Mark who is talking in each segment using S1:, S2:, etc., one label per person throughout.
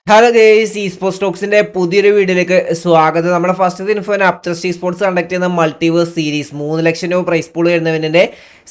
S1: Hello guys, ഈ sports സ്റ്റോക്സിന്റെ പുതിയൊരു വീഡിയോയിലേക്ക് സ്വാഗതം. നമ്മുടെ ഫസ്റ്റ് ഇൻഫോ അപ്റ്റർ സ്പോർട്സ് കണ്ടക്ട് ചെയ്യുന്ന മൾട്ടിവേഴ്സ് സീരീസ് 3 ലക്ഷം രൂപ പ്രൈസ് പൂൾ വരുന്നതിന്റെ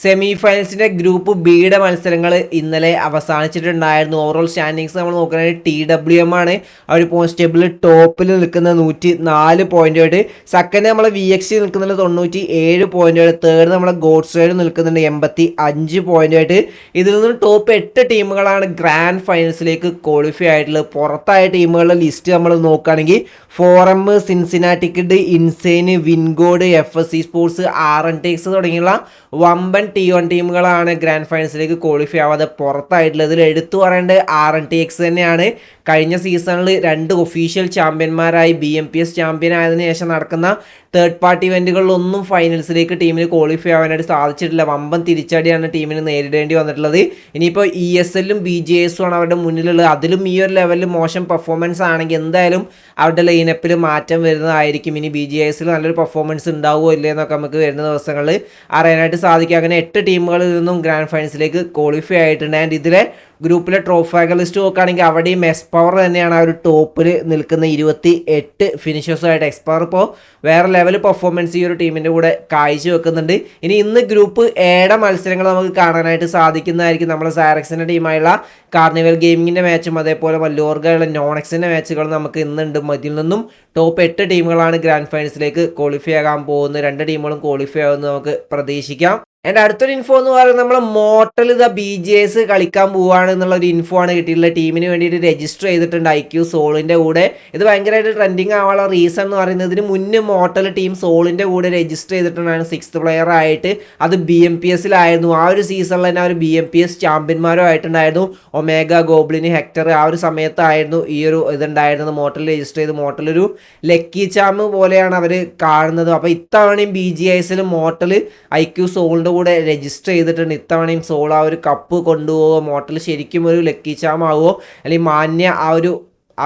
S1: സെമി ഫൈനൽസിന്റെ ഗ്രൂപ്പ് ബിയുടെ മത്സരങ്ങൾ ഇന്നലെ അവസാനിച്ചിട്ടുണ്ടായിരുന്നു. ഓവറോൾ സ്റ്റാൻഡിങ്സ് നമ്മൾ നോക്കുകയാണെങ്കിൽ TWM ആണ് അവർ പോയിന്റ് ടേബിളിൽ ടോപ്പിൽ നിൽക്കുന്ന 104 പോയിന്റുമായിട്ട്. സെക്കൻഡ് നമ്മളെ VXC നിൽക്കുന്നുണ്ട് 97 പോയിന്റുമായിട്ട്. തേർഡ് നമ്മളെ ഗോഡ്സ്റൈഡ് നിൽക്കുന്നുണ്ട് 85 പോയിന്റുമായിട്ട്. ഇതിൽ നിന്നും ടോപ്പ് 8 ടീമുകളാണ് ഗ്രാൻഡ് ഫൈനൽസിലേക്ക് ക്വാളിഫൈ ആയിട്ടുള്ളത്. പുറത്തായ ടീമുകളുടെ ലിസ്റ്റ് നമ്മൾ നോക്കുകയാണെങ്കിൽ ഫോറം, സിൻസിനാറ്റി കിഡ്, ഇൻസൈന്, വിൻഗോഡ്, FSC സ്പോർട്സ്, RNTX തുടങ്ങിയുള്ള വമ്പൻ T1 ടീമുകളാണ് ഗ്രാൻഡ് ഫൈനൽസിലേക്ക് ക്വാളിഫൈ ആവാതെ പുറത്തായിട്ടുള്ളത്. ഇതിൽ എടുത്തു പറയേണ്ടത് RNTX തന്നെയാണ്. കഴിഞ്ഞ സീസണിൽ 2 ഒഫീഷ്യൽ ചാമ്പ്യന്മാരായി BMPS ചാമ്പ്യൻ ആയതിനു ശേഷം നടക്കുന്ന തേർഡ് പാർട്ടി ഇവൻറ്റുകളിലൊന്നും ഫൈനൽസിലേക്ക് ടീമിന് ക്വാളിഫൈ ആവാനായിട്ട് സാധിച്ചിട്ടില്ല. വമ്പൻ തിരിച്ചടിയാണ് ടീമിന് നേരിടേണ്ടി വന്നിട്ടുള്ളത്. ഇനിയിപ്പോൾ ESLും BGSും ആണ് അവരുടെ മുന്നിലുള്ളത്. അതിലും ഈ ഒരു ലെവലിൽ മോശം പെർഫോമൻസ് ആണെങ്കിൽ എന്തായാലും അവരുടെ ലൈനപ്പിൽ മാറ്റം വരുന്നതായിരിക്കും. ഇനി BGSൽ നല്ലൊരു പെർഫോമൻസ് ഉണ്ടാവുമോ ഇല്ലേ എന്നൊക്കെ നമുക്ക് വരുന്ന ദിവസങ്ങളിൽ അറിയാനായിട്ട് സാധിക്കും. അങ്ങനെ 8 ടീമുകളിൽ നിന്നും ഗ്രാൻഡ് ഫൈനൽസിലേക്ക് ക്വാളിഫൈ ആയിട്ടുണ്ട്. ആൻഡ് ഇതിലെ ഗ്രൂപ്പിലെ ട്രോഫി ലിസ്റ്റ് നോക്കുകയാണെങ്കിൽ അവിടെയും എക്സ്പവർ തന്നെയാണ് ആ ഒരു ടോപ്പിൽ നിൽക്കുന്ന 28 ഫിനിഷേഴ്സുമായിട്ട്. എക്സ്പവർ ഇപ്പോൾ വേറെ ലെവൽ പെർഫോമൻസ് ഈ ഒരു ടീമിൻ്റെ കൂടെ കാഴ്ചവെക്കുന്നുണ്ട്. ഇന്ന് ഗ്രൂപ്പ് എയുടെ മത്സരങ്ങൾ നമുക്ക് കാണാനായിട്ട് സാധിക്കുന്നതായിരിക്കും. നമ്മുടെ സാരക്സിൻ്റെ ടീമായുള്ള കാർണിവൽ ഗെയിമിങ്ങിൻ്റെ മാച്ചും അതേപോലെ വല്ലോർഗയുള്ള നോണെക്സിൻ്റെ മാച്ചുകളും നമുക്ക് ഇന്നുണ്ട്. ഇതിൽ നിന്നും ടോപ്പ് 8 ടീമുകളാണ് ഗ്രാൻഡ് ഫൈനൽസിലേക്ക് ക്വാളിഫൈ ആകാൻ പോകുന്നത്. 2 ടീമുകളും ക്വാളിഫൈ ആകുമെന്ന് നമുക്ക് പ്രതീക്ഷിക്കാം. എൻ്റെ അടുത്തൊരു ഇൻഫോ എന്ന് പറയുന്നത് നമ്മൾ മോർട്ടൽ BGS കളിക്കാൻ പോവുകയാണ് എന്നുള്ളൊരു ഇൻഫോ ആണ് കിട്ടിയിട്ടുള്ളത്. ടീമിന് വേണ്ടിയിട്ട് രജിസ്റ്റർ ചെയ്തിട്ടുണ്ട് IQ സോളിൻ്റെ കൂടെ. ഇത് ഭയങ്കരമായിട്ട് ട്രെൻഡിങ് ആവാനുള്ള റീസൺ എന്ന് പറയുന്നത് ഇതിന് മുന്നേ മോർട്ടൽ ടീം സോളിൻ്റെ കൂടെ രജിസ്റ്റർ ചെയ്തിട്ടുണ്ടായിരുന്നു 6th പ്ലെയർ ആയിട്ട്. അത് BMPSലായിരുന്നു. ആ ഒരു സീസണിൽ തന്നെ അവർ BMPS ചാമ്പ്യന്മാരും ആയിട്ടുണ്ടായിരുന്നു. ഒമേഗ, ഗോബ്ലിന്, ഹെക്ടർ ആ ഒരു സമയത്തായിരുന്നു ഈ ഒരു ഇതുണ്ടായിരുന്നത്. മോർട്ടൽ രജിസ്റ്റർ ചെയ്ത് മോർട്ടൽ ഒരു ലക്കി ചാമ്പ് പോലെയാണ് അവർ കാണുന്നത്. അപ്പോൾ ഇത്തവണയും BGSൽ മോർട്ടൽ IQ സോളിൻ്റെ കൂടെ രജിസ്റ്റർ ചെയ്തിട്ടുണ്ട്. ഇത്തവണയും സോൾ ആ ഒരു കപ്പ് കൊണ്ടുപോകുമോ, മോർട്ടൽ ശരിക്കും ഒരു ലക്കി ചാമാവോ അല്ലെങ്കിൽ മാന്യ ആ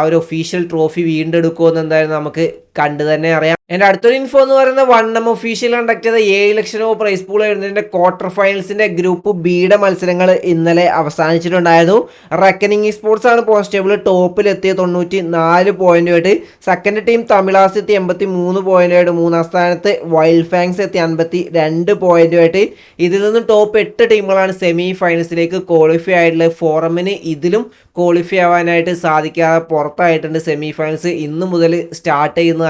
S1: ഒരു ഒഫീഷ്യൽ ട്രോഫി വീണ്ടെടുക്കുമോ എന്ന് എന്തായാലും നമുക്ക് കണ്ടു തന്നെ അറിയാം. എൻ്റെ അടുത്തൊരു ഇൻഫോ എന്ന് പറയുന്നത് 1M ഒഫീഷ്യൽ കണ്ടക്ട് ചെയ്ത 7 ലക്ഷം രൂപ പ്രൈസ് പൂൾ എഴുതുന്നതിൻ്റെ ക്വാർട്ടർ ഫൈനൽസിൻ്റെ ഗ്രൂപ്പ് ബിയുടെ മത്സരങ്ങൾ ഇന്നലെ അവസാനിച്ചിട്ടുണ്ടായിരുന്നു. റെക്കനിങ് സ്പോർട്സ് ആണ് പോയിന്റ് ടേബിൾ ടോപ്പിലെത്തിയ 94 പോയിന്റുമായിട്ട്. സെക്കൻഡ് ടീം തമിഴാസ് എത്തി 83 പോയിന്റുമായിട്ട്. മൂന്നാം സ്ഥാനത്ത് വൈൽഡ് ഫാങ്സ് എത്തി 52 പോയിന്റുമായിട്ട്. ഇതിൽ നിന്ന് ടോപ്പ് 8 ടീമുകളാണ് സെമി ഫൈനൽസിലേക്ക് ക്വാളിഫൈ ആയിട്ടുള്ളത്. ഫോറമിന് ഇതിലും ക്വാളിഫൈ ആവാനായിട്ട് സാധിക്കാതെ പുറത്തായിട്ടുണ്ട്. സെമി ഫൈനൽസ് ഇന്ന് മുതൽ സ്റ്റാർട്ട് ചെയ്യുന്നതായിരിക്കും.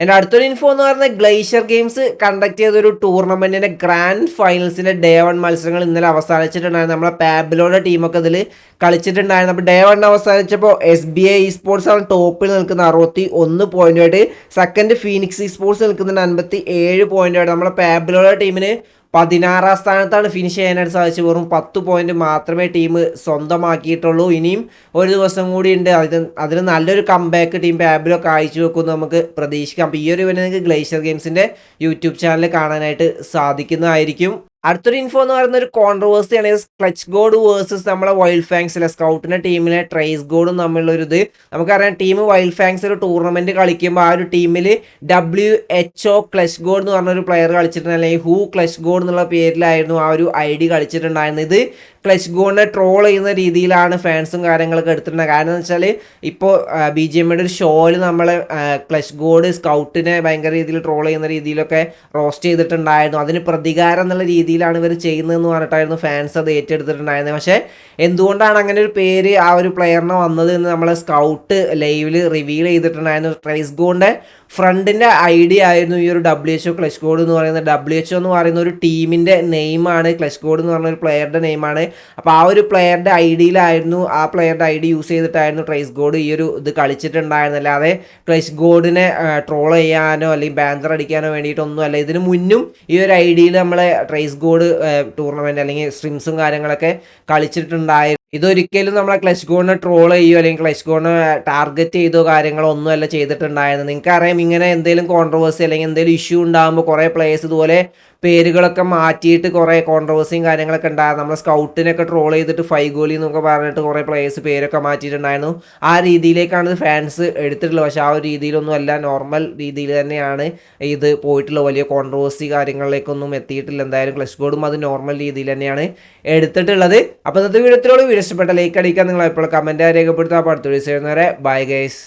S1: എൻ്റെ അടുത്തൊരു ഇൻഫോ എന്ന് പറയുന്നത് ഗ്ലേഷ്യർ ഗെയിംസ് കണ്ടക്ട് ചെയ്തൊരു ടൂർണമെൻറ്റിൻ്റെ ഗ്രാൻഡ് ഫൈനൽസിൻ്റെ ഡേ 1 മത്സരങ്ങൾ ഇന്നലെ അവസാനിച്ചിട്ടുണ്ടായിരുന്നു. നമ്മളെ പാബ്ലോയുടെ ടീമൊക്കെ ഇതിൽ കളിച്ചിട്ടുണ്ടായിരുന്നു. അപ്പോൾ ഡേ 1 അവസാനിച്ചപ്പോൾ SBI സ്പോർട്സ് ആണ് ടോപ്പിൽ നിൽക്കുന്ന 61 പോയിന്റുമായിട്ട്. സെക്കൻഡ് ഫീനിക്സ് സ്പോർട്സ് നിൽക്കുന്നുണ്ട് 57 പോയിന്റുമായിട്ട്. നമ്മളെ പാബ്ലോയുടെ ടീമിന് 16ാം സ്ഥാനത്താണ് ഫിനിഷ് ചെയ്യാനായിട്ട് സാധിച്ചത്. വെറും 10 പോയിന്റ് മാത്രമേ ടീം സ്വന്തമാക്കിയിട്ടുള്ളൂ. ഇനിയും ഒരു ദിവസം കൂടി ഉണ്ട്. അതിന് നല്ലൊരു കംബാക്ക് ടീം പാബ്ലോ കാഴ്ചവെക്കുമെന്ന് നമുക്ക് പ്രതീക്ഷിക്കാം. അപ്പോൾ ഈ ഒരു ഇവന്റ് നിങ്ങൾക്ക് ഗ്ലേഷ്യർ ഗെയിംസിൻ്റെ യൂട്യൂബ് ചാനൽ കാണാനായിട്ട് സാധിക്കുന്നതായിരിക്കും. അടുത്തൊരു ഇൻഫോ എന്ന് പറയുന്ന ഒരു കോൺട്രവേഴ്സിയാണ് ക്ലച്ച് ഗോഡ് വേഴ്സസ് നമ്മളെ വൈൽഡ് ഫാങ്സിലെ സ്കൗട്ടിൻ്റെ ടീമിലെ ട്രേസ് ഗോഡും തമ്മിലുള്ളൊരു ഇത്. നമുക്കറിയാം ടീം വൈൽഡ് ഫാങ്സ് ഒരു ടൂർണമെൻറ്റ് കളിക്കുമ്പോൾ ആ ഒരു ടീമിൽ WHO ക്ലച്ച് ഗോഡ് എന്ന് പറഞ്ഞൊരു പ്ലെയർ കളിച്ചിട്ടുണ്ട്. അല്ലെങ്കിൽ ഹൂ ക്ലച്ച് ഗോഡ് എന്നുള്ള പേരിലായിരുന്നു ആ ഒരു ID കളിച്ചിട്ടുണ്ടായിരുന്നത്. ഇത് ക്ലച്ച് ഗോഡിനെ ട്രോൾ ചെയ്യുന്ന രീതിയിലാണ് ഫാൻസും കാര്യങ്ങളൊക്കെ എടുത്തിട്ടുണ്ട്. കാരണം എന്ന് വെച്ചാൽ ഇപ്പോൾ BGMയുടെ ഒരു ഷോയിൽ നമ്മൾ ക്ലച്ച് ഗോഡ് സ്കൗട്ടിനെ ഭയങ്കര രീതിയിൽ ട്രോൾ ചെയ്യുന്ന രീതിയിലൊക്കെ റോസ്റ്റ് ചെയ്തിട്ടുണ്ടായിരുന്നു. അതിന് പ്രതികാരം എന്നുള്ള രീതിയിലാണ് ഇവർ ചെയ്യുന്നതെന്ന് പറഞ്ഞിട്ടായിരുന്നു ഫാൻസ് അത് ഏറ്റെടുത്തിട്ടുണ്ടായിരുന്നത്. പക്ഷേ എന്തുകൊണ്ടാണ് അങ്ങനെ ഒരു പേര് ആ ഒരു പ്ലെയറിന് വന്നത് എന്ന് നമ്മളെ സ്കൗട്ട് ലൈവിൽ റിവീൽ ചെയ്തിട്ടുണ്ടായിരുന്നു. ട്രേസ് ഗോഡിൻ്റെ ഫ്രണ്ടിൻ്റെ ID ആയിരുന്നു ഈ ഒരു WHO ക്ലച്ച് ഗോഡ് എന്ന് പറയുന്നത്. WHO എന്ന് പറയുന്ന ഒരു ടീമിൻ്റെ നെയിമാണ്. ക്ലച്ച് ഗോഡ് എന്ന് പറഞ്ഞ ഒരു പ്ലെയറുടെ നെയിമാണ്. അപ്പോൾ ആ ഒരു പ്ലെയറുടെ IDയിലായിരുന്നു, ആ പ്ലെയറുടെ ID യൂസ് ചെയ്തിട്ടായിരുന്നു ട്രേസ് ഗോഡ് ഈ ഒരു ഇത് കളിച്ചിട്ടുണ്ടായിരുന്നത്. അല്ലാതെ ക്ലച്ച് ഗോഡിനെ ട്രോൾ ചെയ്യാനോ അല്ലെങ്കിൽ ബാൻഡർ അടിക്കാനോ വേണ്ടിയിട്ടൊന്നും അല്ല. ഇതിന് മുന്നും ഈ ഒരു IDയിൽ നമ്മളെ ട്രേസ് ഗോഡ് ടൂർണമെൻറ്റ് അല്ലെങ്കിൽ സ്ട്രിംസും കാര്യങ്ങളൊക്കെ കളിച്ചിട്ടുണ്ടായിരുന്നു. ഇതൊരിക്കലും നമ്മളെ ക്ലച്ച് ഗോഡിനെ ട്രോൾ ചെയ്യുകയോ അല്ലെങ്കിൽ ക്ലച്ച് ഗോഡിനെ ടാർഗറ്റ് ചെയ്തോ കാര്യങ്ങളോ ഒന്നുമല്ല ചെയ്തിട്ടുണ്ടായിരുന്നത്. നിങ്ങൾക്കറിയാം ഇങ്ങനെ എന്തെങ്കിലും കോൺട്രവേഴ്സി അല്ലെങ്കിൽ എന്തെങ്കിലും ഇഷ്യൂ ഉണ്ടാകുമ്പോൾ കുറേ പ്ലേയേഴ്സ് ഇതുപോലെ പേരുകളൊക്കെ മാറ്റിയിട്ട് കുറേ കോൺട്രവേഴ്സിയും കാര്യങ്ങളൊക്കെ ഉണ്ടായിരുന്നു. നമ്മുടെ സ്കൗട്ടിനൊക്കെ ട്രോൾ ചെയ്തിട്ട് ഫൈഗോലി എന്നൊക്കെ പറഞ്ഞിട്ട് കുറേ പ്ലേയേഴ്സ് പേരൊക്കെ മാറ്റിയിട്ടുണ്ടായിരുന്നു. ആ രീതിയിലേക്കാണ് ഫാൻസ് എടുത്തിട്ടുള്ളത്. പക്ഷേ ആ ഒരു രീതിയിലൊന്നും അല്ല, നോർമൽ രീതിയിൽ തന്നെയാണ് ഇത് പോയിട്ടുള്ളത്. വലിയ കോൺട്രവേഴ്സി കാര്യങ്ങളിലേക്കൊന്നും എത്തിയിട്ടില്ല. എന്തായാലും ക്ലച്ച് ഗോഡും അത് നോർമൽ രീതിയിൽ തന്നെയാണ് എടുത്തിട്ടുള്ളത്. അപ്പോൾ ഇന്നത്തെ വീഡിയോ ഇഷ്ടപ്പെട്ട ലൈക്ക് അടിക്കാൻ നിങ്ങൾ എപ്പോഴും കമൻറ്റ് രേഖപ്പെടുത്താൻ അടുത്ത വീഡിയോസ് വരുന്നവരെ ബൈ ഗൈസ്.